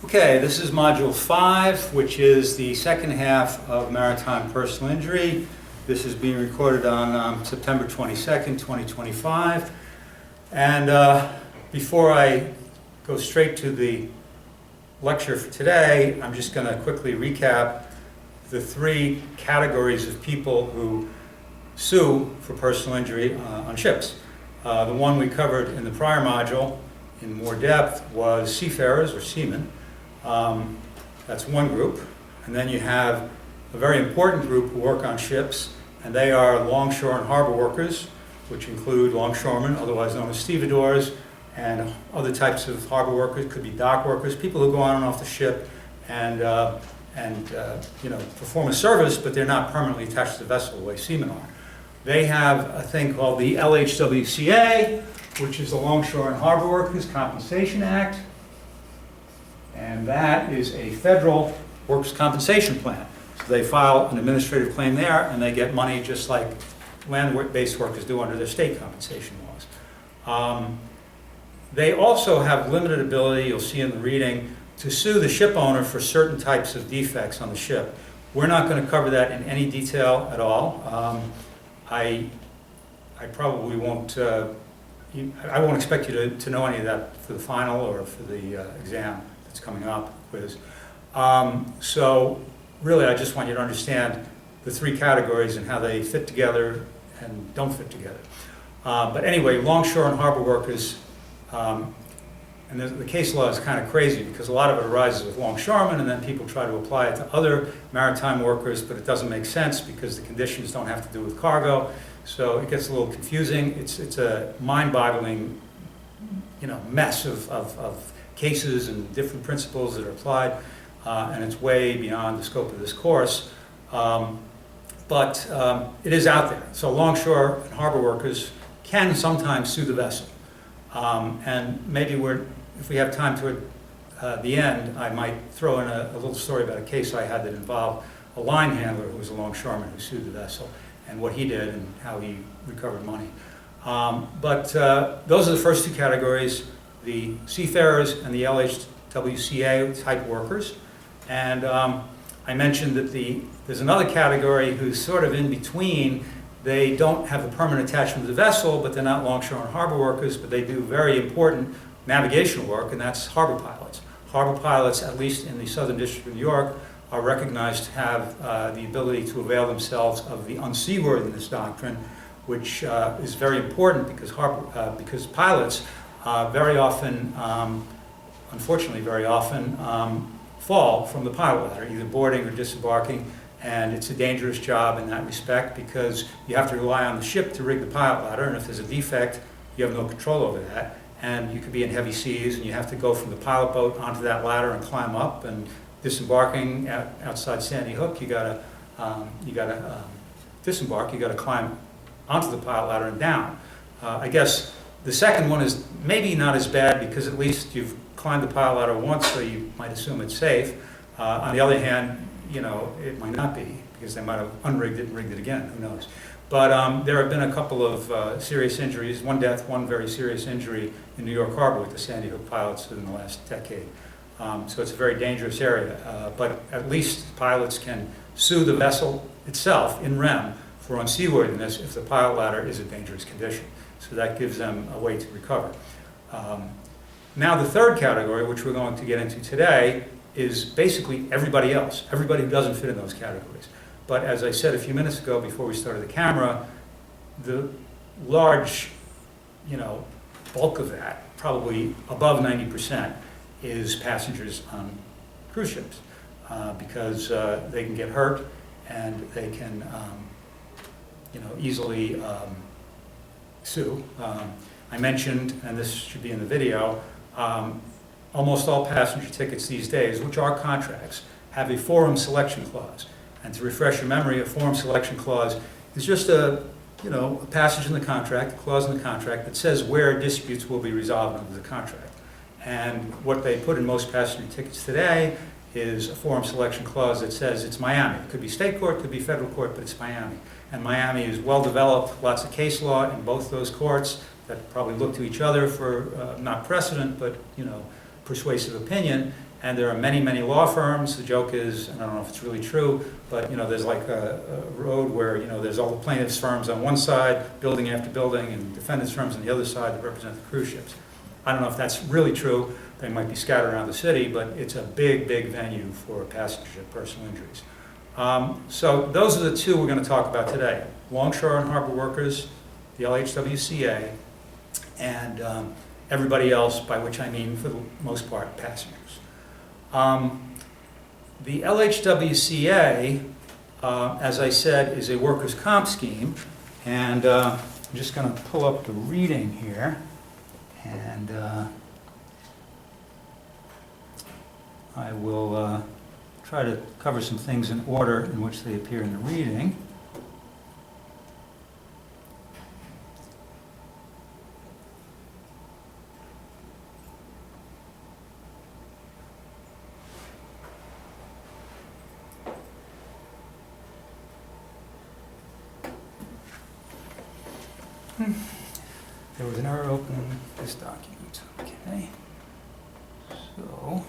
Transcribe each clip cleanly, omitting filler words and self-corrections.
Okay, this is Module 5, which is the second half of Maritime Personal Injury. This is being recorded on September 22nd, 2025. And before I go straight to the lecture for today, I'm just going to quickly recap the three categories of people who sue for personal injury on ships. The one we covered in the prior module in more depth was seafarers or seamen. That's one group. And then you have a very important group who work on ships, and they are longshore and harbor workers, which include longshoremen, otherwise known as stevedores, and other types of harbor workers. Could be dock workers, people who go on and off the ship and perform a service, but they're not permanently attached to the vessel the way seamen are. They have a thing called the LHWCA, which is the Longshore and Harbor Workers Compensation Act. And that is a federal workers' compensation plan. So they file an administrative claim there, and they get money just like land-based workers do under their state compensation laws. They also have limited ability, you'll see in the reading, to sue the ship owner for certain types of defects on the ship. We're not going to cover that in any detail at all. I probably won't, I won't expect you to know any of that for the final or for the exam that's coming up, quiz. So really I just want you to understand the three categories and how they fit together and don't fit together. But anyway, longshore and harbor workers, and the case law is kind of crazy because a lot of it arises with longshoremen, and then people try to apply it to other maritime workers, but it doesn't make sense because the conditions don't have to do with cargo. So it gets a little confusing. It's a mind-boggling, mess of cases and different principles that are applied, and it's way beyond the scope of this course. But it is out there. So longshore and harbor workers can sometimes sue the vessel. And maybe if we have time to at the end, I might throw in a little story about a case I had that involved a line handler who was a longshoreman who sued the vessel, and what he did and how he recovered money. But those are the first two categories, the seafarers and the LHWCA type workers. And I mentioned that there's another category who's sort of in between. They don't have a permanent attachment to the vessel, but they're not longshore and harbor workers, but they do very important navigational work, and that's harbor pilots. Harbor pilots, at least in the Southern District of New York, are recognized to have the ability to avail themselves of the unseaworthiness doctrine, which is very important because pilots very often, unfortunately very often, fall from the pilot ladder, either boarding or disembarking, and it's a dangerous job in that respect because you have to rely on the ship to rig the pilot ladder, and if there's a defect, you have no control over that. And you could be in heavy seas, and you have to go from the pilot boat onto that ladder and climb up. And disembarking outside Sandy Hook, you gotta disembark. You gotta climb onto the pilot ladder and down. I guess the second one is maybe not as bad because at least you've climbed the pilot ladder once, so you might assume it's safe. On the other hand, it might not be because they might have unrigged it and rigged it again. Who knows? But there have been a couple of serious injuries, one death, one very serious injury in New York Harbor with the Sandy Hook pilots in the last decade. So it's a very dangerous area. But at least pilots can sue the vessel itself in rem for unseaworthiness if the pilot ladder is a dangerous condition. So that gives them a way to recover. Now the third category, which we're going to get into today, is basically everybody else, everybody who doesn't fit in those categories. But as I said a few minutes ago before we started the camera, the large, bulk of that, probably above 90%, is passengers on cruise ships because they can get hurt and they can, easily sue. I mentioned, and this should be in the video, almost all passenger tickets these days, which are contracts, have a forum selection clause. And to refresh your memory, a forum selection clause is just a passage in the contract, a clause in the contract that says where disputes will be resolved under the contract. And what they put in most passenger tickets today is a forum selection clause that says it's Miami. It could be state court, it could be federal court, but it's Miami. And Miami is well developed, lots of case law in both those courts that probably look to each other for not precedent, but persuasive opinion. and there are many, many law firms. The joke is, and I don't know if it's really true, but there's like a road where there's all the plaintiffs' firms on one side, building after building, and defendants' firms on the other side that represent the cruise ships. I don't know if that's really true. They might be scattered around the city, but it's a big, big venue for passenger personal injuries. So those are the two we're going to talk about today: longshore and harbor workers, the LHWCA, and everybody else, by which I mean, for the most part, passengers. The LHWCA, as I said, is a workers' comp scheme, and I'm just going to pull up the reading here, and I will try to cover some things in order in which they appear in the reading. There was an error opening this document. Okay. So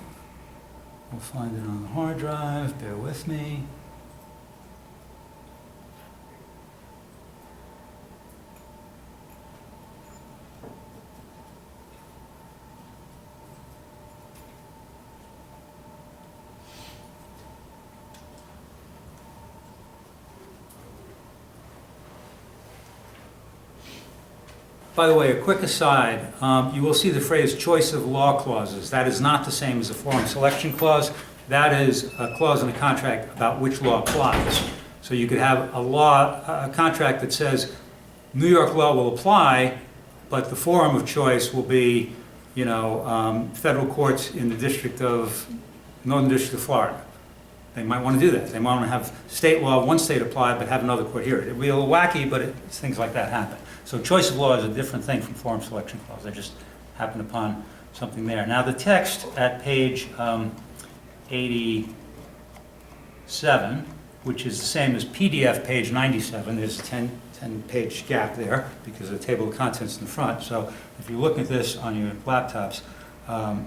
we'll find it on the hard drive. Bear with me. By the way, a quick aside, you will see the phrase choice of law clauses. That is not the same as a forum selection clause. That is a clause in the contract about which law applies. So you could have a contract that says New York law will apply, but the forum of choice will be, federal courts in the Northern District of Florida. They might want to do that. They might want to have state law, one state apply, but have another court here. It'd be a little wacky, but things like that happen. So choice of law is a different thing from forum selection clause. I just happened upon something there. Now the text at page 87, which is the same as PDF page 97, there's a 10-page gap there because of the table of contents in the front. So if you look at this on your laptops,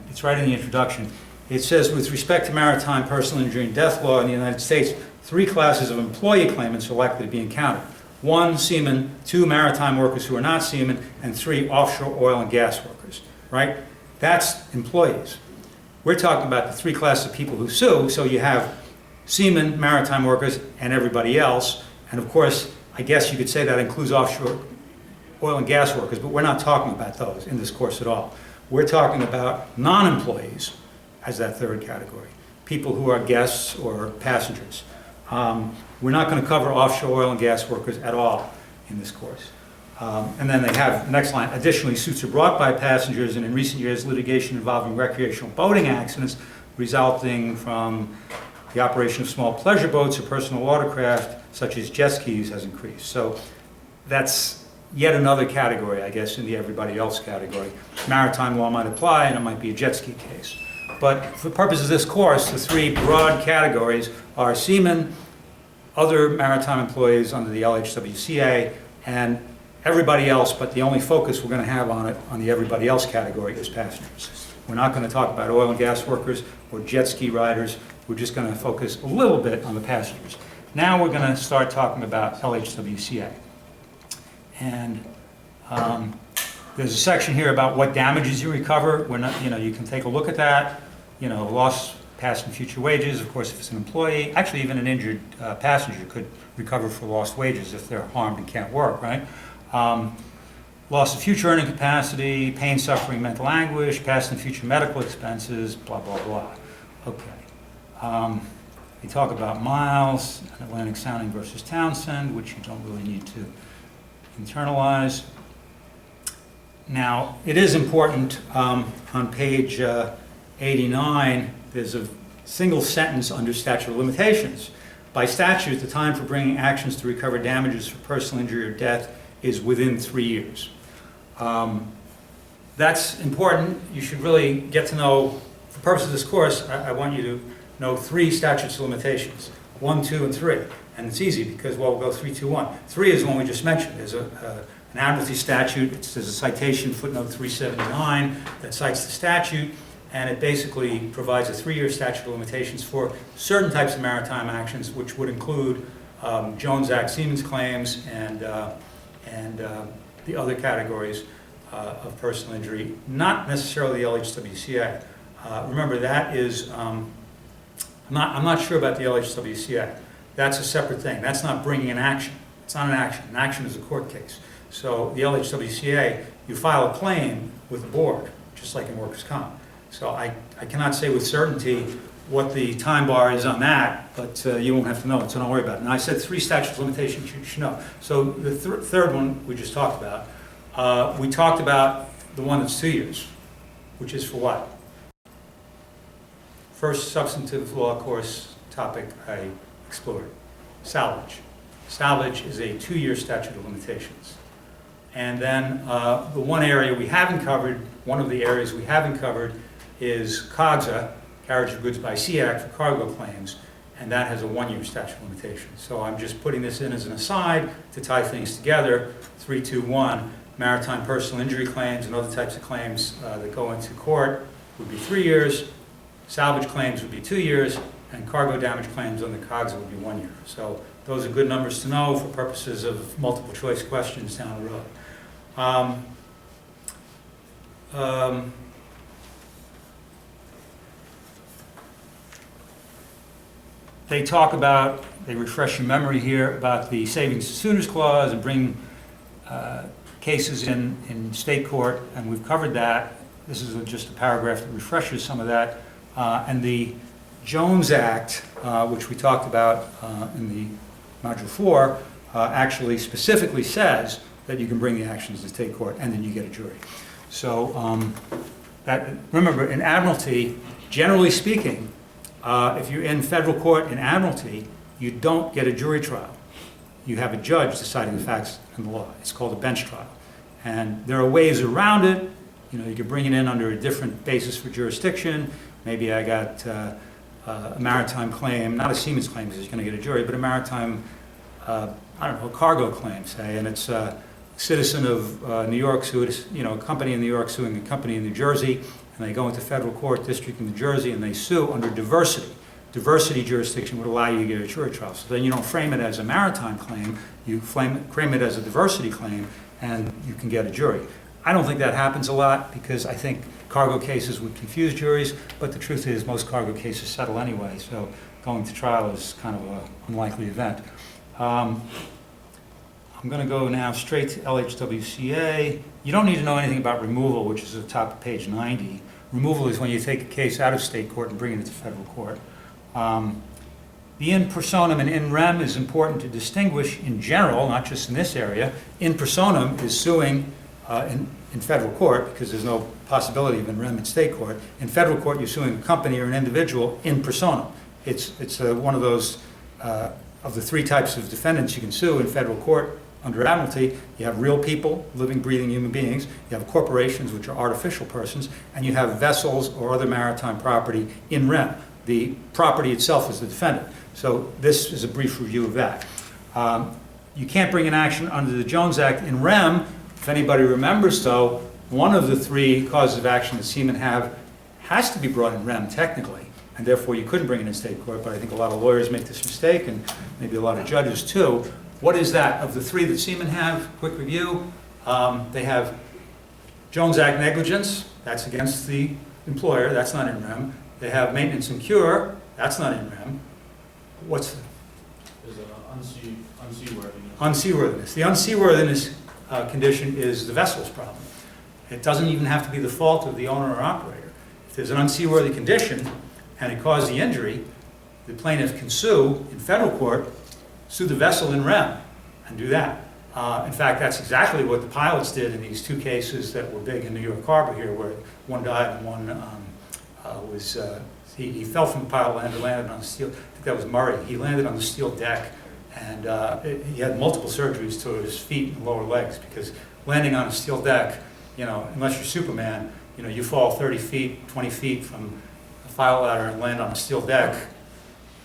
it's right in the introduction. It says, with respect to maritime personal injury and death law in the United States, 3 classes of employee claimants are likely to be encountered. 1, seamen; 2, maritime workers who are not seamen; and 3, offshore oil and gas workers, right? That's employees. We're talking about the 3 classes of people who sue, so you have seamen, maritime workers, and everybody else. And of course, I guess you could say that includes offshore oil and gas workers, but we're not talking about those in this course at all. We're talking about non-employees as that 3rd category, people who are guests or passengers. We're not going to cover offshore oil and gas workers at all in this course. And then they have, next line, additionally, suits are brought by passengers, and in recent years, litigation involving recreational boating accidents resulting from the operation of small pleasure boats or personal watercraft, such as jet skis, has increased. So that's yet another category, I guess, in the everybody else category. Maritime law might apply, and it might be a jet ski case. But for the purpose of this course, the 3 broad categories are seamen, other maritime employees under the LHWCA, and everybody else, but the only focus we're going to have on it, on the everybody else category, is passengers. We're not going to talk about oil and gas workers or jet ski riders. We're just going to focus a little bit on the passengers. Now we're going to start talking about LHWCA. And there's a section here about what damages you recover. We're not, you can take a look at that. Lost past and future wages. Of course, if it's an employee, actually even an injured passenger could recover for lost wages if they're harmed and can't work, right? Loss of future earning capacity, pain, suffering, mental anguish, past and future medical expenses, blah, blah, blah. Okay. They talk about Miles, Atlantic Sounding versus Townsend, which you don't really need to internalize. Now, it is important, on page 89, there's a single sentence under statute of limitations. By statute, the time for bringing actions to recover damages for personal injury or death is within 3 years. That's important. You should really get to know, for the purpose of this course, I want you to know 3 statutes of limitations, 1, 2, and 3. And it's easy because, well, we'll go 3, 2, 1. 3 is the one we just mentioned. There's an admiralty statute. There's a citation, footnote 379, that cites the statute. and it basically provides a 3-year statute of limitations for certain types of maritime actions, which would include Jones Act Siemens claims and the other categories of personal injury, not necessarily the LHWCA. Remember, that is, I'm not sure about the LHWCA. That's a separate thing. That's not bringing an action. It's not an action. An action is a court case. So the LHWCA, you file a claim with the board, just like in workers' comp. So I cannot say with certainty what the time bar is on that, but you won't have to know it, so don't worry about it. And I said 3 statutes of limitations you should know. So the third one we just talked about. We talked about the one that's 2 years, which is for what? First substantive law course topic I explored, salvage. Salvage is a 2-year statute of limitations. And then the one area we haven't covered, one of the areas we haven't covered is COGSA, Carriage of Goods by Sea Act for cargo claims, and that has a 1-year statute of limitations. So I'm just putting this in as an aside to tie things together. 321, maritime personal injury claims and other types of claims that go into court would be 3 years, salvage claims would be 2 years, and cargo damage claims under COGSA would be 1 year. So those are good numbers to know for purposes of multiple choice questions down the road. They talk about, they refresh your memory here about the savings to suitors clause and bring cases in state court, and we've covered that. This is just a paragraph that refreshes some of that. And the Jones Act, which we talked about in the Module 4, actually specifically says that you can bring the actions to state court and then you get a jury. So remember, in admiralty, generally speaking, if you're in federal court in admiralty, you don't get a jury trial. You have a judge deciding the facts and the law. It's called a bench trial. And there are ways around it. You know, you could bring it in under a different basis for jurisdiction. Maybe I got a maritime claim, not a Siemens claim because he's going to get a jury, but a maritime, I don't know, a cargo claim, say, and it's a citizen of New York sued, a company in New York suing a company in New Jersey, and they go into federal court, district in New Jersey, and they sue under diversity. Diversity jurisdiction would allow you to get a jury trial. So then you don't frame it as a maritime claim, you frame it as a diversity claim, and you can get a jury. I don't think that happens a lot because I think cargo cases would confuse juries, but the truth is most cargo cases settle anyway, so going to trial is kind of an unlikely event. I'm going to go now straight to LHWCA. You don't need to know anything about removal, which is at the top of page 90. Removal is when you take a case out of state court and bring it into federal court. The in personam and in rem is important to distinguish in general, not just in this area. In personam is suing in federal court because there's no possibility of in rem in state court. In federal court, you're suing a company or an individual in personam. It's one of those, of the 3 types of defendants you can sue in federal court under admiralty. You have real people, living, breathing human beings. You have corporations, which are artificial persons, and you have vessels or other maritime property in rem. The property itself is the defendant. So this is a brief review of that. You can't bring an action under the Jones Act in rem. If anybody remembers, though, one of the 3 causes of action that seamen have has to be brought in rem technically, and therefore you couldn't bring it in state court, but I think a lot of lawyers make this mistake, and maybe a lot of judges too. What is that? Of the 3 that seamen have, quick review, they have Jones Act negligence, that's against the employer, that's not in rem. They have maintenance and cure, that's not in rem. What's There's an unseaworthiness. Unseaworthiness. The unseaworthiness condition is the vessel's problem. It doesn't even have to be the fault of the owner or operator. If there's an unseaworthy condition and it caused the injury, the plaintiff can sue in federal court, sue the vessel in rem, and do that. In fact, that's exactly what the pilots did in these 2 cases that were big in New York Harbor here, where one died and one he fell from the pilot ladder, landed on the steel. I think that was Murray. He landed on the steel deck, and he had multiple surgeries to his feet and lower legs because landing on a steel deck, unless you're Superman, you fall 30 feet, 20 feet from a file ladder and land on a steel deck,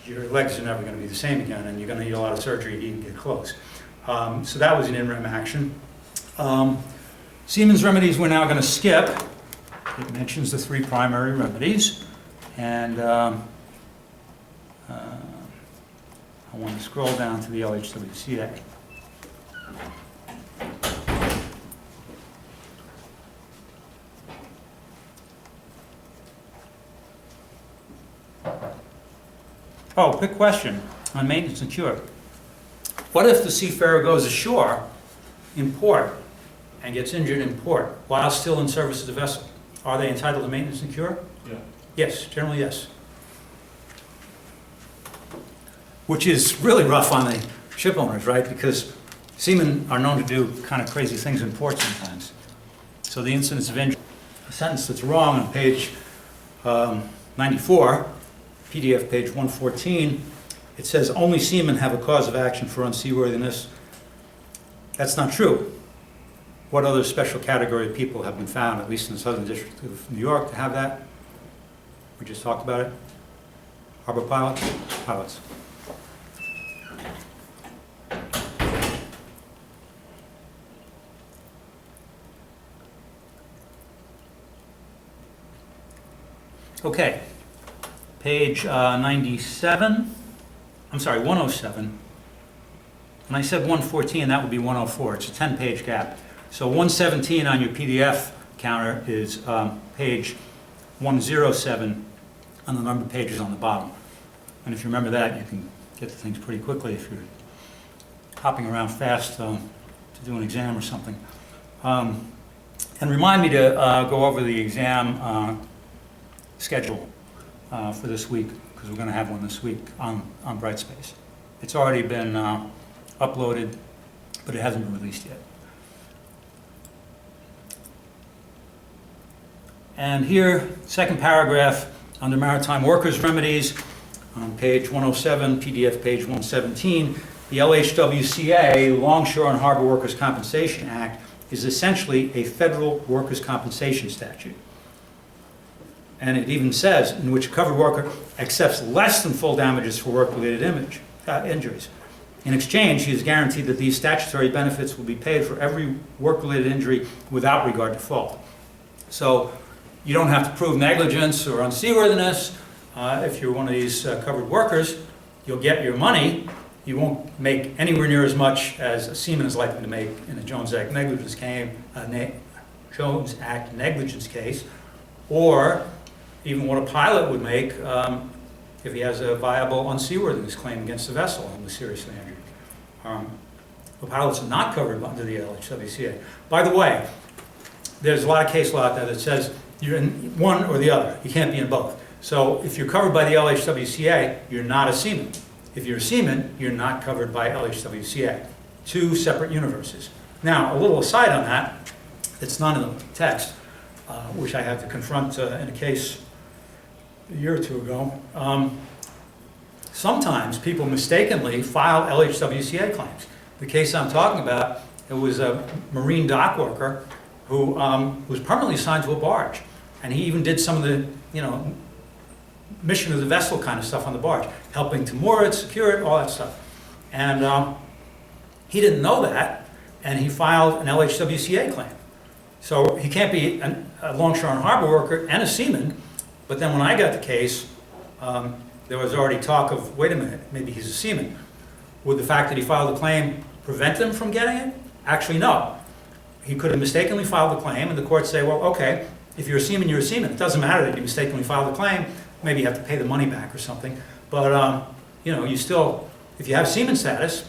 your legs are never going to be the same again, and you're going to need a lot of surgery to even get close. So that was an in rem action. Seamen's remedies we're now going to skip. It mentions the three primary remedies, and I want to scroll down to the LHWCA. Oh, quick question on maintenance and cure. What if the seafarer goes ashore in port and gets injured in port while still in service of the vessel? Are they entitled to maintenance and cure? Yeah. Yes, generally yes. Which is really rough on the ship owners, right? Because seamen are known to do kind of crazy things in port sometimes. So the incidence of injury, a sentence that's wrong on page 94, PDF page 114, it says only seamen have a cause of action for unseaworthiness. That's not true. What other special category of people have been found, at least in the Southern District of New York, to have that? We just talked about it. Harbor pilots? Pilots. Okay, page 97, I'm sorry, 107. When I said 114, that would be 104. It's a 10-page gap. So 117 on your PDF counter is page 107 on the number of pages on the bottom. And if you remember that, you can get to things pretty quickly if you're hopping around fast to do an exam or something. And remind me to go over the exam schedule for this week, because we're going to have one this week on Brightspace. It's already been uploaded, but it hasn't been released yet. And here, second paragraph, under Maritime Workers' Remedies, on page 107, PDF page 117, the LHWCA, Longshore and Harbor Workers' Compensation Act, is essentially a federal workers' compensation statute. And it even says, in which a covered worker accepts less than full damages for work-related injuries. In exchange, he is guaranteed that these statutory benefits will be paid for every work-related injury without regard to fault. So you don't have to prove negligence or unseaworthiness. If you're one of these covered workers, you'll get your money. You won't make anywhere near as much as a seaman is likely to make in a Jones Act negligence case, or even what a pilot would make if he has a viable unseaworthiness claim against the vessel and was seriously injured. The pilots are not covered under the LHWCA. By the way, there's a lot of case law out there that says you're in one or the other. You can't be in both. So if you're covered by the LHWCA, you're not a seaman. If you're a seaman, you're not covered by LHWCA. Two separate universes. Now, a little aside on that, it's not in the text, which I had to confront in a case a year or two ago. Sometimes people mistakenly file LHWCA claims. The case I'm talking about, it was a marine dock worker who was permanently assigned to a barge. And he even did some of the, mission of the vessel kind of stuff on the barge, helping to moor it, secure it, all that stuff. And he didn't know that, and he filed an LHWCA claim. So he can't be a longshore and harbor worker and a seaman, but then when I got the case, there was already talk of, wait a minute, maybe he's a seaman. Would the fact that he filed the claim prevent him from getting it? Actually, no. He could have mistakenly filed the claim, and the court say, well, okay, if you're a seaman, you're a seaman. It doesn't matter that you mistakenly filed the claim. Maybe you have to pay the money back or something. But, you still, if you have seaman status,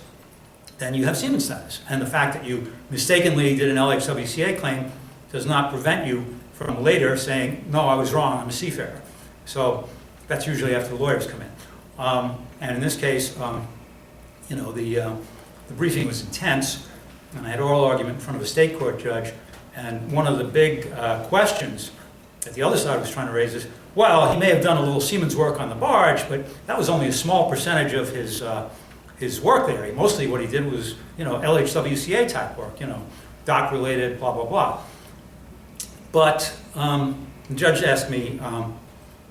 then you have seaman status. And the fact that you mistakenly did an LHWCA claim does not prevent you from later saying, no, I was wrong, I'm a seafarer. So that's usually after the lawyers come in. And in this case, the briefing was intense, and I had oral argument in front of a state court judge, and one of the big questions that the other side was trying to raise is, well, he may have done a little seaman's work on the barge, but that was only a small percentage of his work there. Mostly what he did was, LHWCA type work, dock-related, blah, blah, blah. But the judge asked me,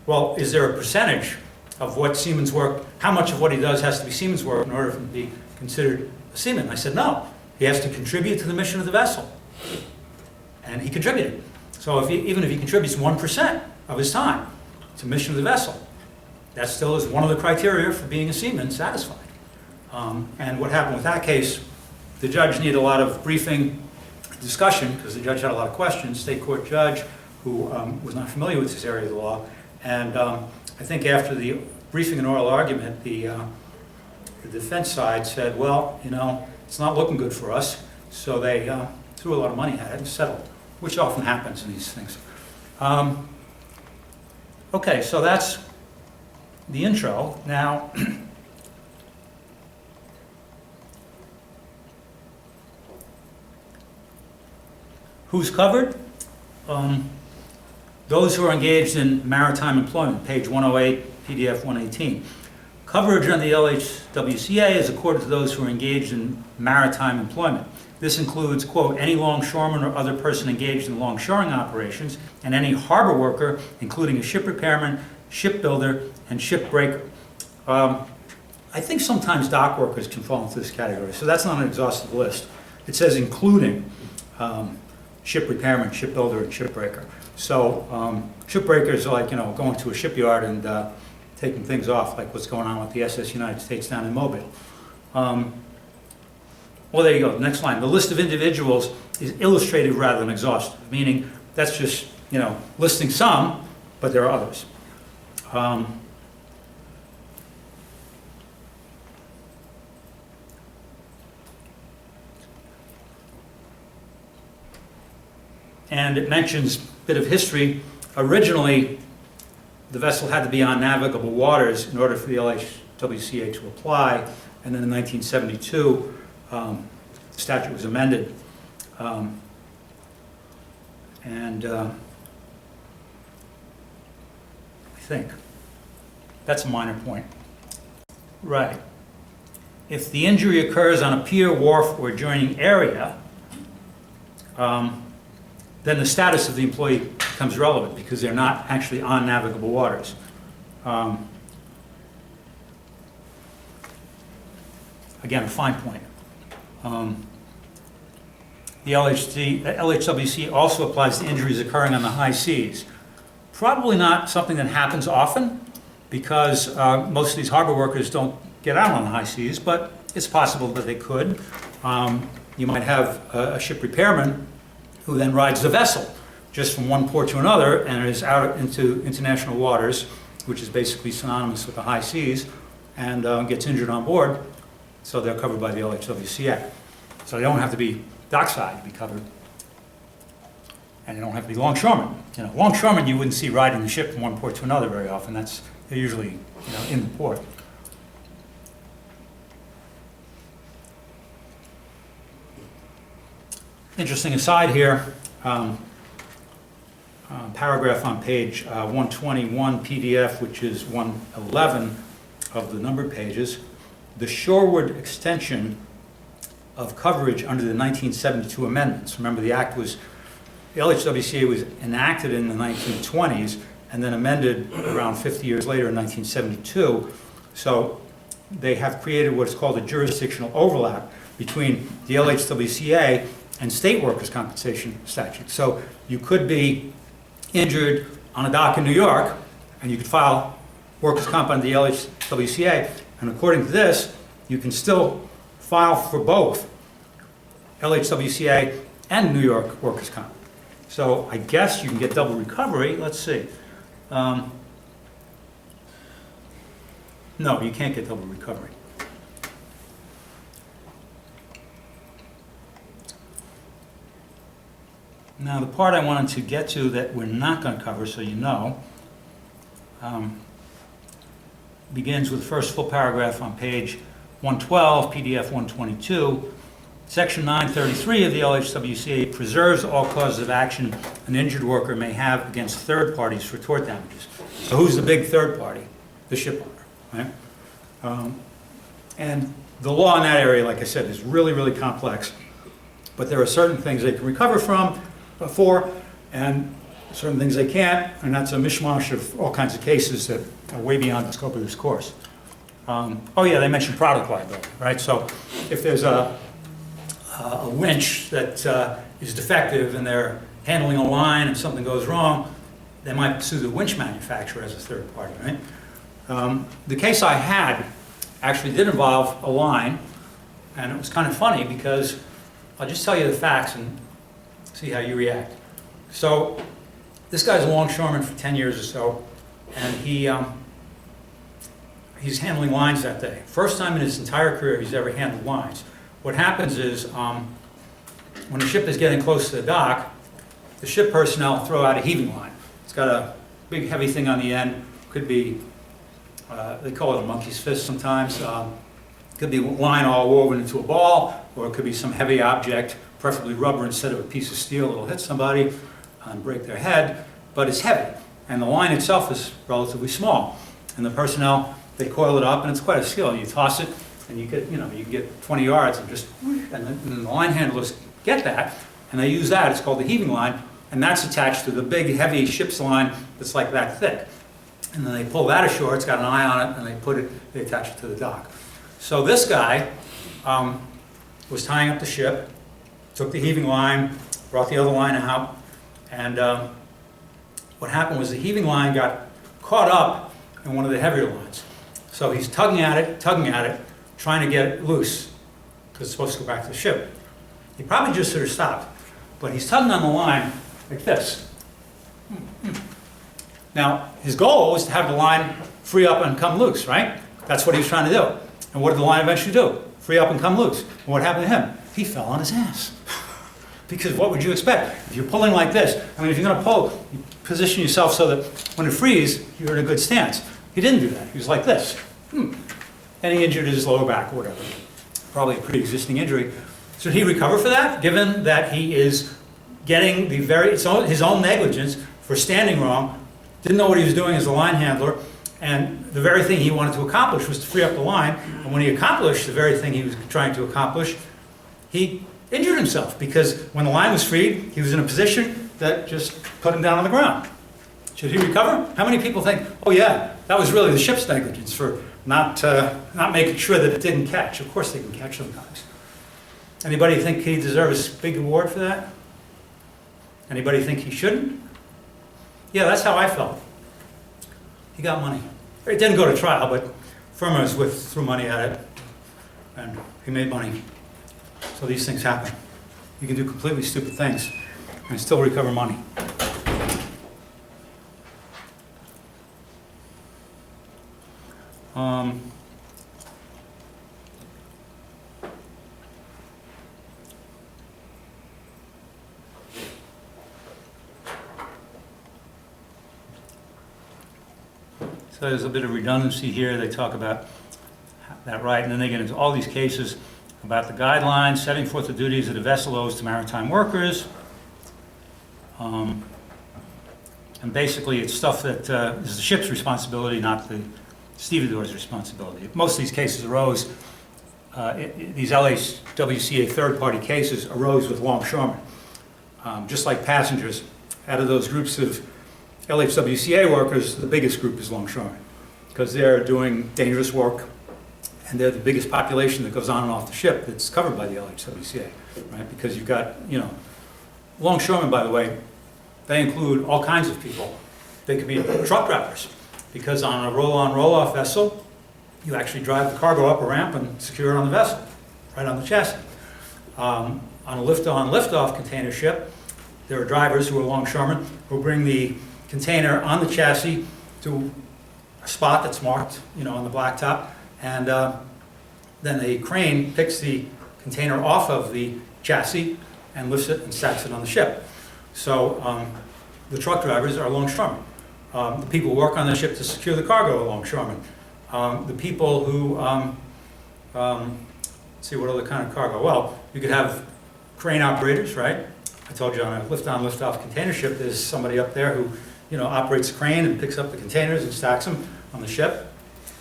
well, is there a percentage of what seaman's work, how much of what he does has to be seaman's work in order for him to be considered a seaman? I said, no. He has to contribute to the mission of the vessel. And he contributed. So So even if he contributes 1% of his time to mission of the vessel, that still is one of the criteria for being a seaman satisfied. And what happened with that case, the judge needed a lot of briefing, discussion, because the judge had a lot of questions, state court judge who was not familiar with this area of the law. And I think after the briefing and oral argument, the defense side said, well, you know, it's not looking good for us. So they threw a lot of money at it and settled, which often happens in these things. Okay, so that's the intro. Now, who's covered? Those who are engaged in maritime employment, page 108, PDF 118. Coverage under the LHWCA is accorded to those who are engaged in maritime employment. This includes, quote, any longshoreman or other person engaged in longshoring operations, and any harbor worker, including a ship repairman, shipbuilder, and shipbreaker. I think sometimes dock workers can fall into this category, so that's not an exhaustive list. It says including ship repairman, shipbuilder, and shipbreaker. So shipbreakers are like, you know, going to a shipyard and taking things off, like what's going on with the SS United States down in Mobile. Well, there you go, next line. The list of individuals is illustrative rather than exhaustive, meaning that's just, you know, listing some, but there are others. And it mentions a bit of history. Originally, the vessel had to be on navigable waters in order for the LHWCA to apply, and then in 1972, the statute was amended. I think that's a minor point. Right. If the injury occurs on a pier, wharf, or adjoining area, then the status of the employee becomes relevant because they're not actually on navigable waters. Again, a fine point. The LHWC also applies to injuries occurring on the high seas. Probably not something that happens often because most of these harbor workers don't get out on the high seas, but it's possible that they could. You might have a ship repairman who then rides the vessel just from one port to another and is out into international waters, which is basically synonymous with the high seas, and gets injured on board, so they're covered by the LHWCA. So they don't have to be dockside to be covered, and they don't have to be longshoremen. You know, longshoremen you wouldn't see riding the ship from one port to another very often. They're usually, you know, in the port. Interesting aside here, paragraph on page 121 PDF, which is 111 of the numbered pages, the shoreward extension of coverage under the 1972 amendments. Remember, the LHWCA was enacted in the 1920s and then amended around 50 years later in 1972. So they have created what's called a jurisdictional overlap between the LHWCA and state workers' compensation statute. So you could be injured on a dock in New York, and you could file workers' comp under the LHWCA, and according to this, you can still file for both LHWCA and New York workers' comp. So I guess you can get double recovery. Let's see. No, you can't get double recovery. Now, the part I wanted to get to that we're not going to cover, so you know, begins with the first full paragraph on page 112, PDF 122. Section 933 of the LHWCA preserves all causes of action an injured worker may have against third parties for tort damages. So who's the big third party? The ship owner, right? And the law in that area, like I said, is really, really complex. But there are certain things they can recover for, and certain things they can't, and that's a mishmash of all kinds of cases that are way beyond the scope of this course. Oh yeah, they mentioned product liability, right? So if there's a winch that is defective and they're handling a line, if something goes wrong, they might sue the winch manufacturer as a third party, right? The case I had actually did involve a line, and it was kind of funny because I'll just tell you the facts and see how you react. So this guy's a longshoreman for 10 years or so, and he's handling lines that day. First time in his entire career he's ever handled lines. What happens is when the ship is getting close to the dock, the ship personnel throw out a heaving line. It's got a big heavy thing on the end. Could be, they call it a monkey's fist sometimes. Could be line all woven into a ball, or it could be some heavy object, preferably rubber instead of a piece of steel that'll hit somebody and break their head, but it's heavy. And the line itself is relatively small. And the personnel, they coil it up, and it's quite a skill. You toss it, and you can get 20 yards, and just, and the line handlers get that, and they use that. It's called the heaving line, and that's attached to the big, heavy ship's line that's like that thick. And then they pull that ashore. It's got an eye on it, and they attach it to the dock. So this guy was tying up the ship, took the heaving line, brought the other line out, and what happened was the heaving line got caught up in one of the heavier lines. So he's tugging at it, trying to get it loose, because it's supposed to go back to the ship. He probably just should have stopped, but he's tugging on the line like this. Now, his goal was to have the line free up and come loose, right? That's what he was trying to do. And what did the line eventually do? Free up and come loose. And what happened to him? He fell on his ass. Because what would you expect? If you're pulling like this, I mean, if you're going to pull, you position yourself so that when it frees, you're in a good stance. He didn't do that. He was like this. And he injured his lower back or whatever. Probably a pre-existing injury. Should he recover for that, given that he is getting his own negligence for standing wrong, didn't know what he was doing as a line handler, and the very thing he wanted to accomplish was to free up the line, and when he accomplished the very thing he was trying to accomplish, he injured himself, because when the line was freed, he was in a position that just put him down on the ground. Should he recover? How many people think, oh yeah, that was really the ship's negligence for not making sure that it didn't catch? Of course they can catch sometimes. Anybody think he deserves a big award for that? Anybody think he shouldn't? Yeah, that's how I felt. He got money. It didn't go to trial, but firm threw money at it, and he made money. So these things happen. You can do completely stupid things and still recover money. So there's a bit of redundancy here. They talk about that right, and then they get into all these cases about the guidelines, setting forth the duties that a vessel owes to maritime workers. And basically it's stuff that is the ship's responsibility, not the stevedore's responsibility. Most of these cases arose, these LHWCA third-party cases arose with longshoremen. Just like passengers, out of those groups of LHWCA workers, the biggest group is longshoremen, because they're doing dangerous work, and they're the biggest population that goes on and off the ship that's covered by the LHWCA, right? Because you've got, longshoremen, by the way, they include all kinds of people. They could be truck drivers, because on a roll-on, roll-off vessel, you actually drive the cargo up a ramp and secure it on the vessel, right on the chassis. On a lift-on, lift-off container ship, there are drivers who are longshoremen who bring the container on the chassis to a spot that's marked, on the blacktop, and then a crane picks the container off of the chassis and lifts it and stacks it on the ship. So the truck drivers are longshoremen. The people who work on the ship to secure the cargo are longshoremen. The people who, let's see, what other kind of cargo? Well, you could have crane operators, right? I told you on a lift-on, lift-off container ship, there's somebody up there who, operates a crane and picks up the containers and stacks them on the ship.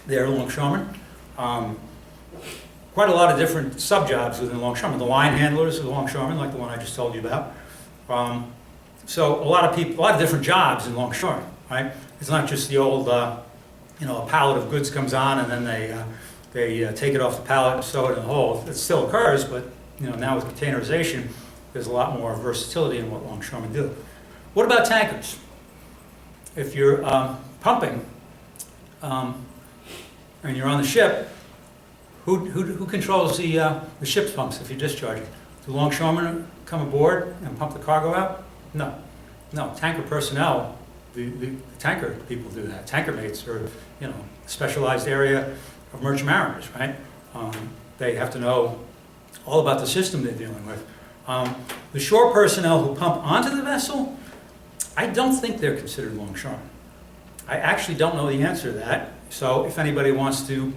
They're longshoremen. Quite a lot of different sub-jobs within longshoremen. The line handlers are longshoremen, like the one I just told you about. So a lot of different jobs in longshoremen, right? It's not just the old, a pallet of goods comes on and then they take it off the pallet and stow it in the hole. It still occurs, but now with containerization, there's a lot more versatility in what longshoremen do. What about tankers? If you're pumping and you're on the ship, who controls the ship's pumps if you're discharging? Do longshoremen come aboard and pump the cargo out? No. No, tanker personnel, the tanker people do that. Tanker mates are, specialized area of merchant mariners, right? They have to know all about the system they're dealing with. The shore personnel who pump onto the vessel, I don't think they're considered longshoremen. I actually don't know the answer to that. So if anybody wants to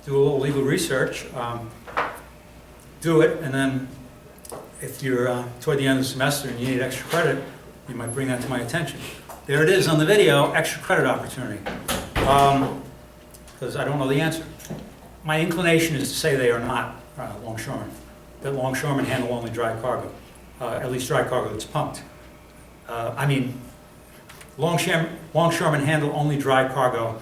do a little legal research, do it, and then if you're toward the end of the semester and you need extra credit, you might bring that to my attention. There it is on the video, extra credit opportunity, because I don't know the answer. My inclination is to say they are not longshoremen, that longshoremen handle only dry cargo, at least dry cargo that's pumped. Longshoremen handle only dry cargo,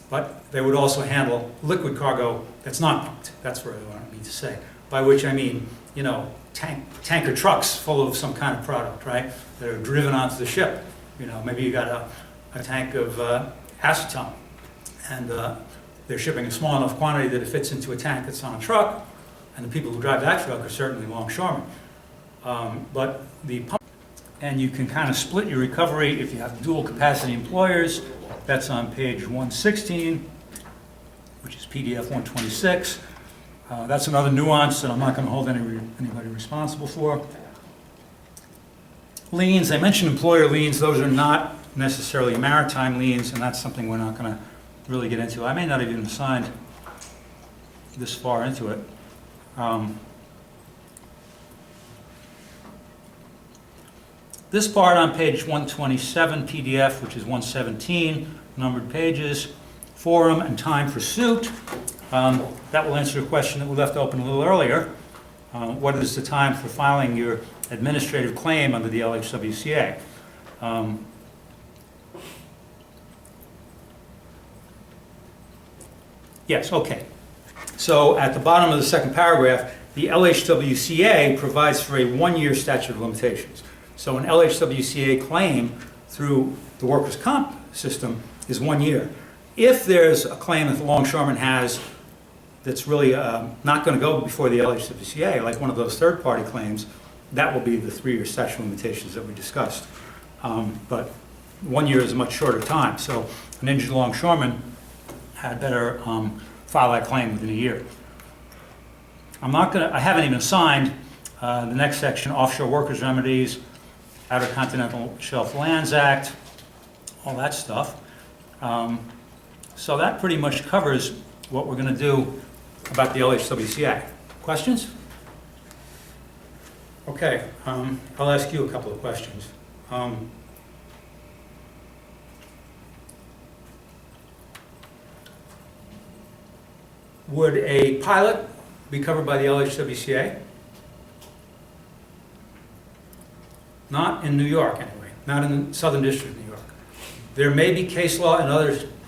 but they would also handle liquid cargo that's not pumped. That's what I mean to say. By which I mean, tanker trucks full of some kind of product, right? That are driven onto the ship. Maybe you got a tank of acetone, and they're shipping a small enough quantity that it fits into a tank that's on a truck, and the people who drive that truck are certainly longshoremen. But the pump, and you can kind of split your recovery if you have dual capacity employers. That's on page 116, which is PDF 126. That's another nuance that I'm not going to hold anybody responsible for. Liens, I mentioned employer liens. Those are not necessarily maritime liens, and that's something we're not going to really get into. I may not have even assigned this far into it. This part on page 127 PDF, which is 117, numbered pages, forum and time for suit. That will answer a question that we left open a little earlier. What is the time for filing your administrative claim under the LHWCA? Yes, okay. So at the bottom of the second paragraph, the LHWCA provides for a one-year statute of limitations. So an LHWCA claim through the workers' comp system is 1 year. If there's a claim that the longshoreman has that's really not going to go before the LHWCA, like one of those third-party claims, that will be the 3-year statute of limitations that we discussed. But 1 year is a much shorter time, so an injured longshoreman had better file that claim within a year. I haven't even assigned the next section, offshore workers' remedies, Outer Continental Shelf Lands Act, all that stuff. So that pretty much covers what we're going to do about the LHWCA. Questions? Okay, I'll ask you a couple of questions. Would a pilot be covered by the LHWCA? Not in New York, anyway. Not in the Southern District of New York. There may be case law in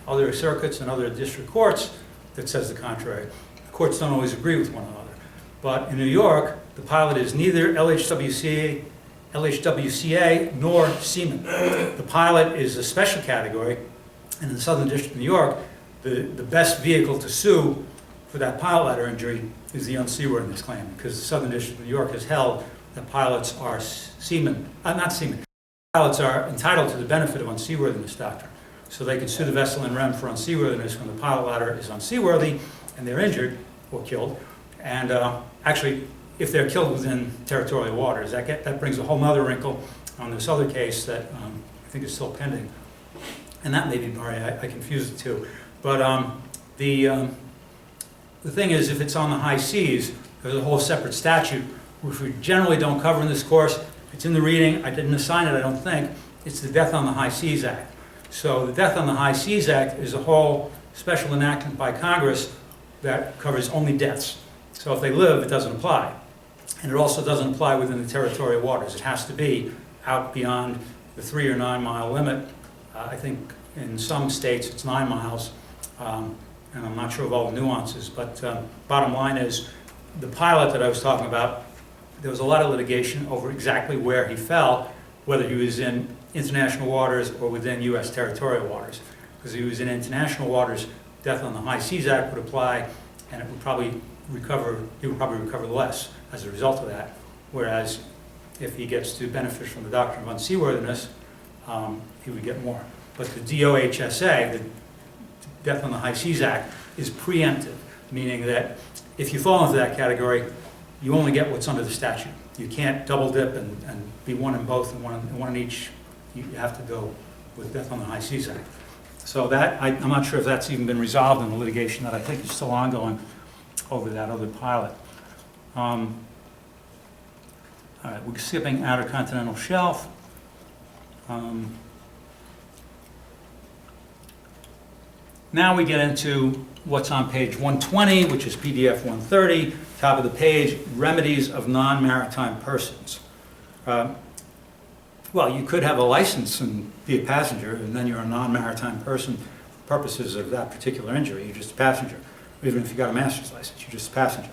other circuits and other district courts that says the contrary. The courts don't always agree with one another. But in New York, the pilot is neither LHWCA nor seaman. The pilot is a special category, and in the Southern District of New York, the best vehicle to sue for that pilot ladder injury is the unseaworthiness claim, because the Southern District of New York has held that pilots are pilots are entitled to the benefit of unseaworthiness doctrine. So they can sue the vessel in rem for unseaworthiness when the pilot ladder is unseaworthy and they're injured or killed. And actually, if they're killed within territorial waters, that brings a whole other wrinkle on this other case that I think is still pending. And that may be Murray, I confused the two. But the thing is, if it's on the high seas, there's a whole separate statute, which we generally don't cover in this course. It's in the reading. I didn't assign it, I don't think. It's the Death on the High Seas Act. So the Death on the High Seas Act is a whole special enactment by Congress that covers only deaths. So if they live, it doesn't apply. And it also doesn't apply within the territorial waters. It has to be out beyond the 3 or 9 mile limit. I think in some states it's 9 miles. And I'm not sure of all the nuances, but bottom line is the pilot that I was talking about there was a lot of litigation over exactly where he fell, whether he was in international waters or within U.S. territorial waters. Because if he was in international waters, Death on the High Seas Act would apply, and it would probably recover, he would probably recover less as a result of that. Whereas if he gets to benefit from the doctrine of unseaworthiness, he would get more. But the DOHSA, the Death on the High Seas Act, is preemptive, meaning that if you fall into that category, you only get what's under the statute. You can't double dip and be one in both and one in each. You have to go with Death on the High Seas Act. So that, I'm not sure if that's even been resolved in the litigation that I think is still ongoing over that other pilot. All right, we're skipping Outer Continental Shelf. Now we get into what's on page 120, which is PDF 130, top of the page, remedies of non-maritime persons. Well, you could have a license and be a passenger, and then you're a non-maritime person for purposes of that particular injury. You're just a passenger. Even if you got a master's license, you're just a passenger.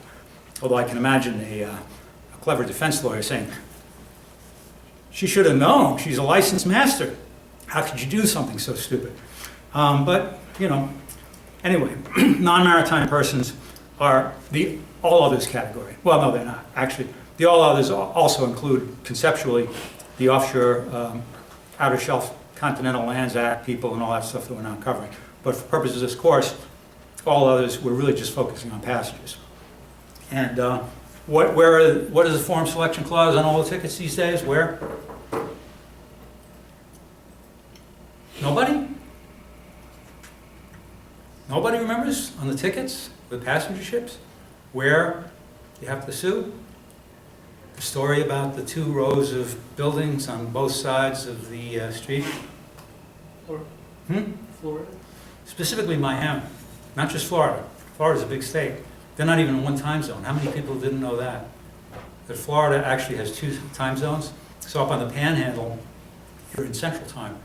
Although I can imagine a clever defense lawyer saying, she should have known, she's a licensed master. How could you do something so stupid? But, you know, anyway, non-maritime persons are the all others category. Well, no, they're not. Actually, the all others also include, conceptually, the offshore, outer shelf, continental lands act people and all that stuff that we're not covering. But for purposes of this course, all others, we're really just focusing on passengers. And what is the form selection clause on all the tickets these days? Where? Nobody? Nobody remembers on the tickets with passenger ships where you have to sue? The story about the 2 rows of buildings on both sides of the street? Florida? Specifically Miami, not just Florida. Florida's a big state. They're not even in one time zone. How many people didn't know that? That Florida actually has 2 time zones. So up on the Panhandle, you're in Central Time,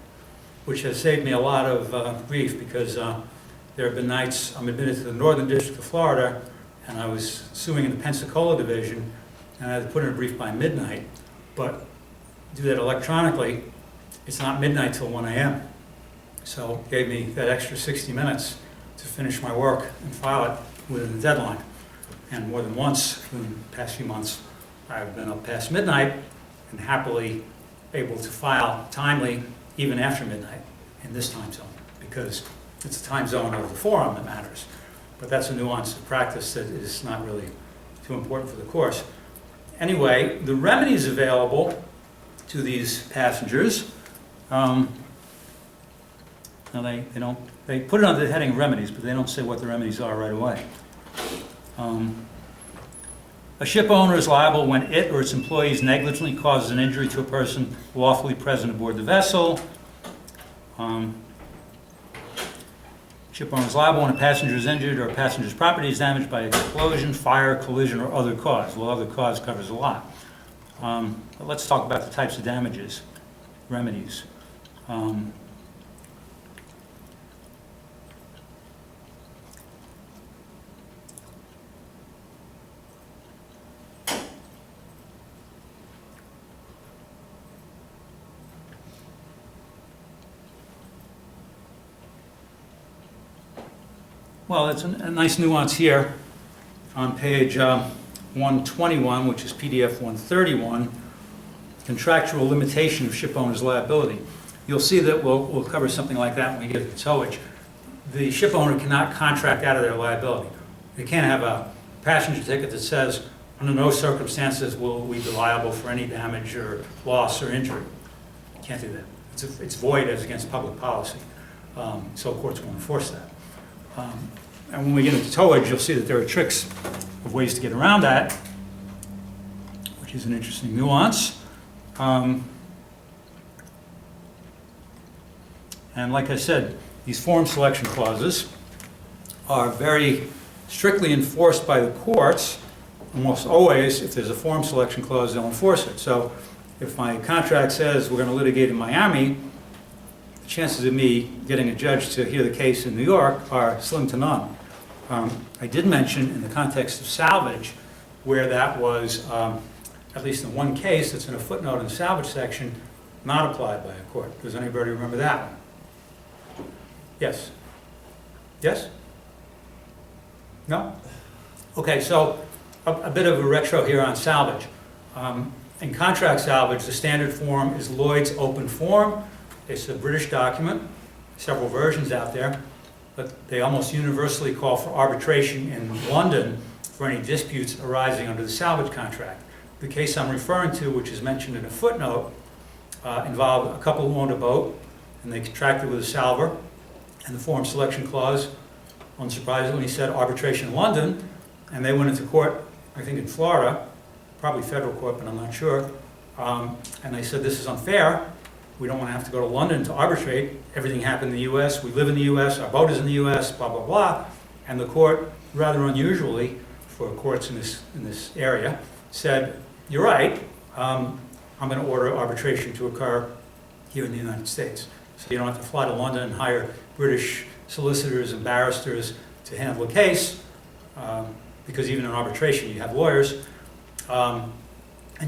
which has saved me a lot of grief because there have been nights I'm admitted to the Northern District of Florida, and I was suing in the Pensacola Division, and I had to put in a brief by midnight. But do that electronically, it's not midnight till 1 a.m. So it gave me that extra 60 minutes to finish my work and file it within the deadline. And more than once in the past few months, I've been up past midnight and happily able to file timely even after midnight in this time zone, because it's the time zone of the forum that matters. But that's a nuance of practice that is not really too important for the course. Anyway, the remedies available to these passengers, now they put it under the heading of remedies, but they don't say what the remedies are right away. A ship owner is liable when it or its employees negligently causes an injury to a person lawfully present aboard the vessel. Ship owner is liable when a passenger is injured or a passenger's property is damaged by explosion, fire, collision, or other cause. Well, other cause covers a lot. But let's talk about the types of damages, remedies. Well, it's a nice nuance here on page 121, which is PDF 131, contractual limitation of ship owner's liability. You'll see that we'll cover something like that when we get to towage. The ship owner cannot contract out of their liability. They can't have a passenger ticket that says, under no circumstances will we be liable for any damage or loss or injury. Can't do that. It's void as against public policy. So courts won't enforce that. And when we get into towage, you'll see that there are tricks of ways to get around that, which is an interesting nuance. And like I said, these form selection clauses are very strictly enforced by the courts. Almost always, if there's a form selection clause, they'll enforce it. So if my contract says we're going to litigate in Miami, the chances of me getting a judge to hear the case in New York are slim to none. I did mention in the context of salvage where that was at least in one case, it's in a footnote in the salvage section, not applied by a court. Does anybody remember that one? Yes? Yes? No? Okay, so a bit of a retro here on salvage. In contract salvage, the standard form is Lloyd's Open Form. It's a British document, several versions out there, but they almost universally call for arbitration in London for any disputes arising under the salvage contract. The case I'm referring to, which is mentioned in a footnote, involved a couple who owned a boat, and they contracted with a salver, and the form selection clause, unsurprisingly, said arbitration in London, and they went into court, I think in Florida, probably federal court, but I'm not sure, and they said this is unfair. We don't want to have to go to London to arbitrate. Everything happened in the U.S. We live in the U.S. Our boat is in the U.S. Blah blah blah. And the court, rather unusually for courts in this area, said, "You're right. I'm going to order arbitration to occur here in the United States. So you don't have to fly to London and hire British solicitors and barristers to handle a case, because even in arbitration you have lawyers, and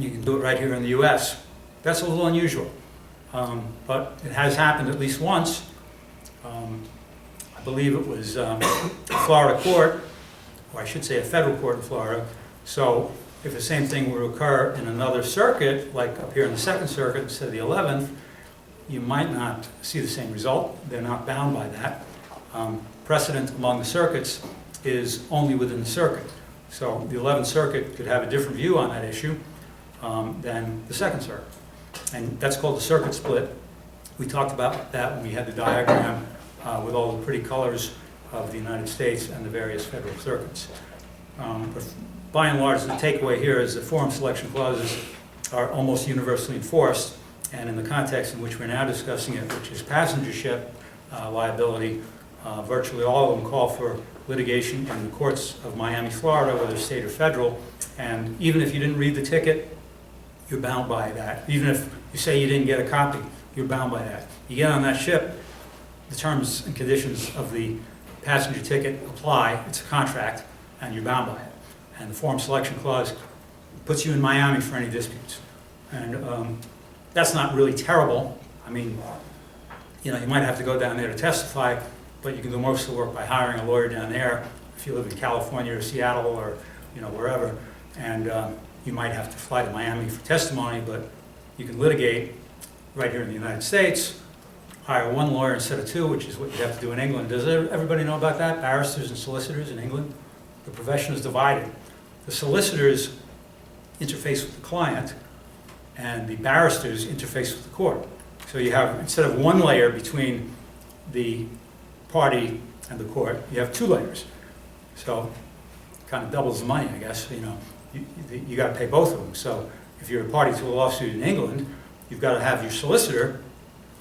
you can do it right here in the U.S." That's a little unusual. But it has happened at least once. I believe it was a Florida court, or I should say a federal court in Florida. So if the same thing were to occur in another circuit, like up here in the Second Circuit instead of the 11th, you might not see the same result. They're not bound by that. Precedent among the circuits is only within the circuit. So the 11th Circuit could have a different view on that issue than the Second Circuit. And that's called the circuit split. We talked about that when we had the diagram with all the pretty colors of the United States and the various federal circuits. But by and large, the takeaway here is that forum selection clauses are almost universally enforced, and in the context in which we're now discussing it, which is passenger ship liability, virtually all of them call for litigation in the courts of Miami, Florida, whether state or federal, and even if you didn't read the ticket, you're bound by that. Even if you say you didn't get a copy, you're bound by that. You get on that ship, the terms and conditions of the passenger ticket apply, it's a contract, and you're bound by it. And the forum selection clause puts you in Miami for any disputes. And that's not really terrible. I mean, you know, you might have to go down there to testify, but you can do most of the work by hiring a lawyer down there if you live in California or Seattle or, you know, wherever. And you might have to fly to Miami for testimony, but you can litigate right here in the United States, hire one lawyer instead of two, which is what you have to do in England. Does everybody know about that? Barristers and solicitors in England? The profession is divided. The solicitors interface with the client, and the barristers interface with the court. So you have, instead of one layer between the party and the court, you have two layers. So it kind of doubles the money, I guess. You know, you got to pay both of them. So if you're a party to a lawsuit in England, you've got to have your solicitor,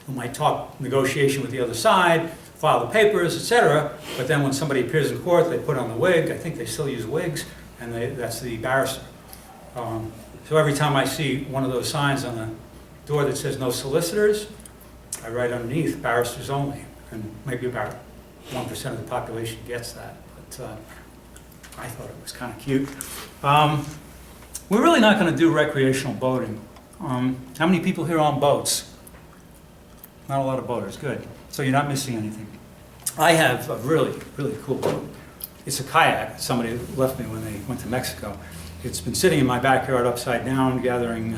who might talk negotiation with the other side, file the papers, etc. But then when somebody appears in court, they put on the wig. I think they still use wigs, and that's the barrister. So every time I see one of those signs on the door that says no solicitors, I write underneath barristers only, and maybe about 1% of the population gets that. But I thought it was kind of cute. We're really not going to do recreational boating. How many people here on boats? Not a lot of boaters, good. So you're not missing anything. I have a really, really cool boat. It's a kayak. Somebody left me when they went to Mexico. It's been sitting in my backyard upside down, gathering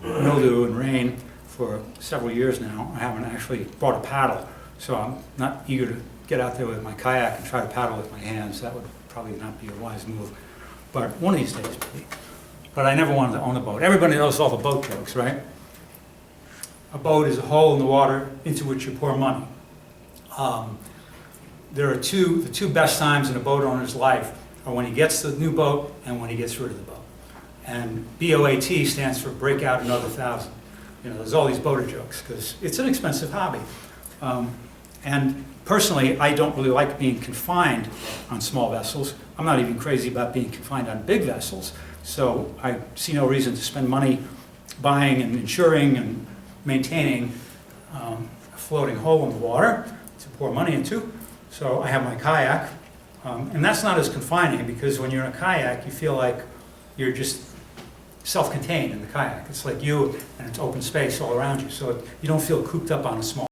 mildew and rain for several years now. I haven't actually brought a paddle, so I'm not eager to get out there with my kayak and try to paddle with my hands. That would probably not be a wise move, but one of these days maybe. But I never wanted to own a boat. Everybody knows all the boat jokes, right? A boat is a hole in the water into which you pour money. There are the two best times in a boat owner's life are when he gets the new boat and when he gets rid of the boat. And BOAT stands for break out another 1,000. You know, there's all these boater jokes because it's an expensive hobby. And personally, I don't really like being confined on small vessels. I'm not even crazy about being confined on big vessels. So I see no reason to spend money buying and insuring and maintaining a floating hole in the water to pour money into. So I have my kayak. And that's not as confining because when you're in a kayak, you feel like you're just self-contained in the kayak. It's like you, and it's open space all around you, so you don't feel cooped up on a small